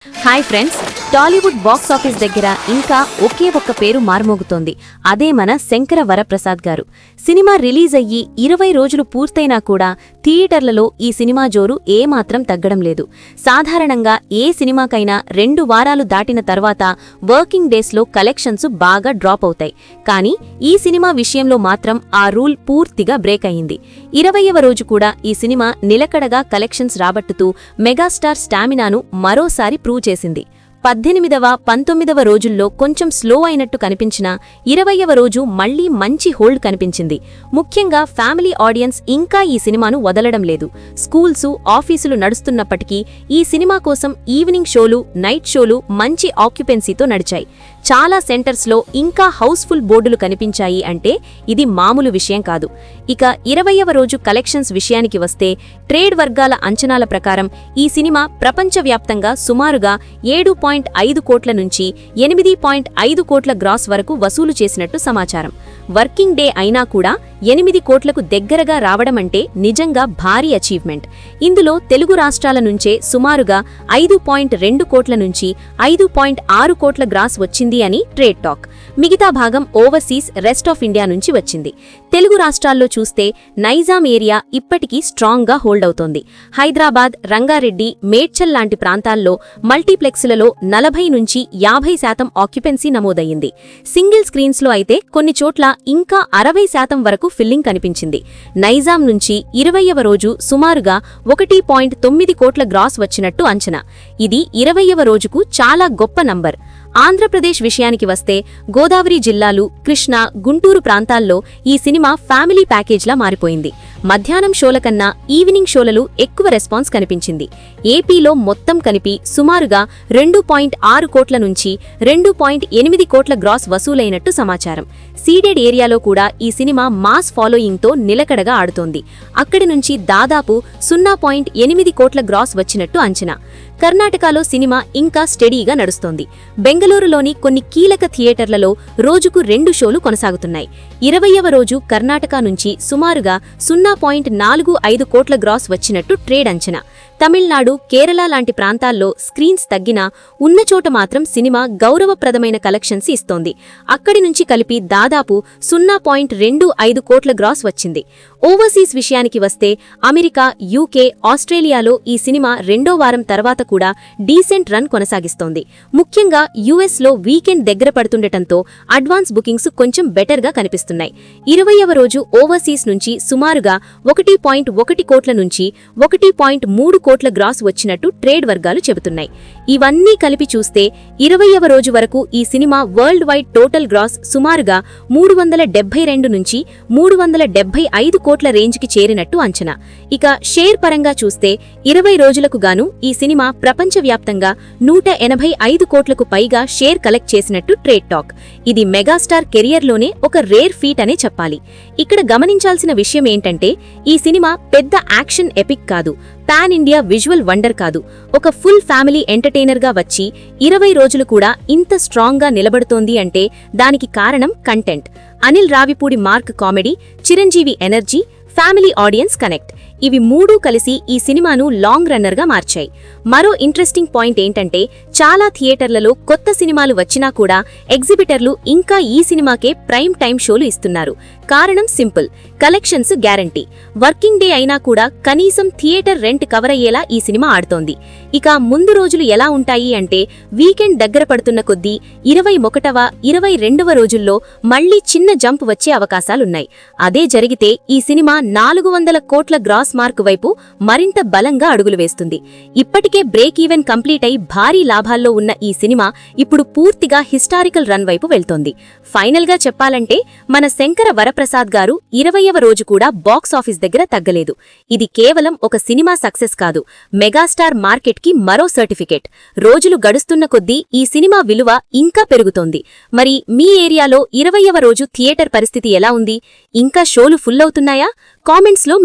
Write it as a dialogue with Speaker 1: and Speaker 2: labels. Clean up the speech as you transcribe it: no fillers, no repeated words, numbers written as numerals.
Speaker 1: Hi friends, Tollywood box office దగ్గర ఇంకా ఒకే ఒక్క పేరు మార్మోగుతోంది. అదే మన శంకర వరప్రసాద్ గారు. సినిమా రిలీజ్ అయ్యి 20 రోజులు పూర్తయినా కూడా థియేటర్లలో ఈ సినిమా జోరు ఏమాత్రం తగ్గడం లేదు. సాధారణంగా ఏ సినిమాకైనా 2 వారాలు దాటిన తర్వాత వర్కింగ్ డేస్లో కలెక్షన్స్ బాగా డ్రాప్ అవుతాయి. కానీ ఈ సినిమా విషయంలో మాత్రం ఆ రూల్ పూర్తిగా బ్రేక్ అయింది. 20వ రోజు కూడా ఈ సినిమా నిలకడగా కలెక్షన్స్ రాబట్టుతూ మెగాస్టార్ స్టామినాను మరోసారి ప్రూవ్ చేసింది. 18వ, 19వ రోజుల్లో కొంచెం స్లో అయినట్టు కనిపించినా 20వ రోజు మళ్లీ మంచి హోల్డ్ కనిపించింది. ముఖ్యంగా ఫ్యామిలీ ఆడియన్స్ ఇంకా ఈ సినిమాను వదలడం లేదు. స్కూల్సు, ఆఫీసులు నడుస్తున్నప్పటికీ ఈ సినిమా కోసం ఈవినింగ్ షోలు, నైట్ షోలు మంచి ఆక్యుపెన్సీతో నడిచాయి. చాలా సెంటర్స్లో ఇంకా హౌస్ఫుల్ బోర్డులు కనిపించాయి అంటే ఇది మామూలు విషయం కాదు. ఇక 20వ రోజు కలెక్షన్స్ విషయానికి వస్తే ట్రేడ్ వర్గాల అంచనాల ప్రకారం ఈ సినిమా ప్రపంచవ్యాప్తంగా సుమారుగా 7.5 కోట్ల నుంచి 8.5 కోట్ల గ్రాస్ వరకు వసూలు చేసినట్టు సమాచారం. వర్కింగ్ డే అయినా కూడా 8 కోట్లకు దగ్గరగా రావడమంటే నిజంగా భారీ అచీవ్మెంట్. ఇందులో తెలుగు రాష్ట్రాల నుంచే సుమారుగా 5.2 కోట్ల నుంచి 5.6 కోట్ల గ్రాస్ వచ్చింది అని ట్రేడ్ టాక్. మిగతా భాగం ఓవర్సీస్, రెస్ట్ ఆఫ్ ఇండియా నుంచి వచ్చింది. తెలుగు రాష్ట్రాల్లో చూస్తే నైజాం ఏరియా ఇప్పటికీ స్ట్రాంగ్గా హోల్డ్ అవుతోంది. హైదరాబాద్, రంగారెడ్డి, మేడ్చల్ లాంటి ప్రాంతాల్లో మల్టీప్లెక్స్లలో 40 నుంచి 50% ఆక్యుపెన్సీ నమోదయ్యింది. సింగిల్ స్క్రీన్స్లో అయితే కొన్ని చోట్ల ఇంకా 60% వరకు ఫిల్లింగ్ కనిపించింది. నైజాం నుంచి 20వ రోజు సుమారుగా 1.9 కోట్ల గ్రాస్ వచ్చినట్టు అంచనా. ఇది 20వ రోజుకు చాలా గొప్ప నంబర్. ఆంధ్రప్రదేశ్ విషయానికి వస్తే గోదావరి జిల్లాలు, కృష్ణా, గుంటూరు ప్రాంతాల్లో ఈ సినిమా ఫ్యామిలీ ప్యాకేజ్లా మారిపోయింది. మధ్యాహ్నం షోల కన్నా ఈవినింగ్ షోలలో ఎక్కువ రెస్పాన్స్ కనిపించింది. ఏపీలో మొత్తం కలిపి సుమారుగా 2.6 కోట్ల నుంచి 2.8 కోట్ల గ్రాస్ వసూలైనట్టు సమాచారం. సీడెడ్ ఏరియాలో కూడా ఈ సినిమా మాస్ ఫాలోయింగ్తో నిలకడగా ఆడుతోంది. అక్కడి నుంచి దాదాపు 0.8 కోట్ల గ్రాస్ వచ్చినట్టు అంచనా. కర్ణాటకలో సినిమా ఇంకా స్టెడీగా నడుస్తోంది. బెంగళూరులోని కొన్ని కీలక థియేటర్లలో రోజుకు 2 షోలు కొనసాగుతున్నాయి. 20వ రోజు కర్ణాటక నుంచి సుమారుగా 0.45 కోట్ల గ్రాస్ వచ్చినట్టు ట్రేడ్ అంచనా. తమిళనాడు, కేరళ లాంటి ప్రాంతాల్లో స్క్రీన్స్ తగ్గినా ఉన్నచోట మాత్రం సినిమా గౌరవప్రదమైన కలెక్షన్స్ ఇస్తోంది. అక్కడి నుంచి కలిపి దాదాపు 0.25 కోట్ల గ్రాస్ వచ్చింది. ఓవర్సీస్ విషయానికి వస్తే అమెరికా, యూకే, ఆస్ట్రేలియాలో ఈ సినిమా 2వ వారం తర్వాత కూడా డీసెంట్ రన్ కొనసాగిస్తోంది. ముఖ్యంగా యుఎస్లో వీకెండ్ దగ్గర పడుతుండటంతో అడ్వాన్స్ బుకింగ్స్ కొంచెం బెటర్గా కనిపిస్తున్నాయి. 20వ రోజు ఓవర్సీస్ నుంచి సుమారుగా 1.1 కోట్ల నుంచి 1.3 కోట్ల గ్రాస్ వచ్చినట్టు ట్రేడ్ వర్గాలు చెబుతున్నాయి. ఇవన్నీ కలిపి చూస్తే 20వ రోజు వరకు ఈ cinema worldwide total gross సుమారుగా 372 నుంచి 375 కోట్ల రేంజ్కి చేరినట్టు అంచనా. ఇక షేర్ పరంగా చూస్తే 20 రోజులకు గాను ఈ సినిమా ప్రపంచవ్యాప్తంగా 185 కోట్లకు పైగా షేర్ కలెక్ట్ చేసినట్టు ట్రేడ్ టాక్. ఇది మెగాస్టార్ కెరియర్లోనే ఒక రేర్ ఫీట్ అనే చెప్పాలి. ఇక్కడ గమనించాల్సిన విషయం ఏంటంటే ఈ సినిమా పెద్ద యాక్షన్ ఎపిక్ కాదు, పాన్ ఇండియా విజువల్ వండర్ కాదు. ఒక ఫుల్ ఫ్యామిలీ ఎంటర్టైనర్గా వచ్చి 20 రోజులు కూడా ఇంత స్ట్రాంగ్గా నిలబడుతోంది అంటే దానికి కారణం content. Anil Ravipudi mark comedy, Chiranjeevi energy, family audience connect, ఇవి 3 కలిసి ఈ సినిమాను లాంగ్ రన్నర్గా మార్చాయి. మరో ఇంట్రెస్టింగ్ పాయింట్ ఏంటంటే చాలా థియేటర్లలో కొత్త సినిమాలు వచ్చినా కూడా ఎగ్జిబిటర్లు ఇంకా ఈ సినిమాకే ప్రైమ్ టైం షోలు ఇస్తున్నారు. కారణం simple, collections guarantee. Working day అయినా కూడా కనీసం థియేటర్ రెంట్ కవర్ అయ్యేలా ఈ సినిమా ఆడుతోంది. ఇక ముందు రోజులు ఎలా ఉంటాయి అంటే వీకెండ్ దగ్గర పడుతున్న కొద్దీ 21వ, 22వ రోజుల్లో మళ్లీ చిన్న జంప్ వచ్చే అవకాశాలున్నాయి. అదే జరిగితే ఈ సినిమా 400 కోట్ల గ్రాస్ మార్క్ వైపు మరింత బలంగా అడుగులు వేస్తుంది. ఇప్పటికే బ్రేక్ ఈవెన్ కంప్లీట్ అయి భారీ లాభాల్లో ఉన్న ఈ సినిమా ఇప్పుడు పూర్తిగా హిస్టారికల్ రన్ వైపు వెళ్తోంది. ఫైనల్ గా చెప్పాలంటే మన శంకర వరప్రసాద్ గారు 20వ రోజు కూడా బాక్స్ ఆఫీస్ దగ్గర తగ్గలేదు. ఇది కేవలం ఒక సినిమా సక్సెస్ కాదు, మెగాస్టార్ మార్కెట్ కి మరో సర్టిఫికేట్. రోజులు గడుస్తున్న కొద్దీ ఈ సినిమా విలువ ఇంకా పెరుగుతోంది. మరి మీ ఏరియాలో 20వ రోజు థియేటర్ పరిస్థితి ఎలా ఉంది? ఇంకా షోలు ఫుల్ అవుతున్నాయా? కామెంట్స్లో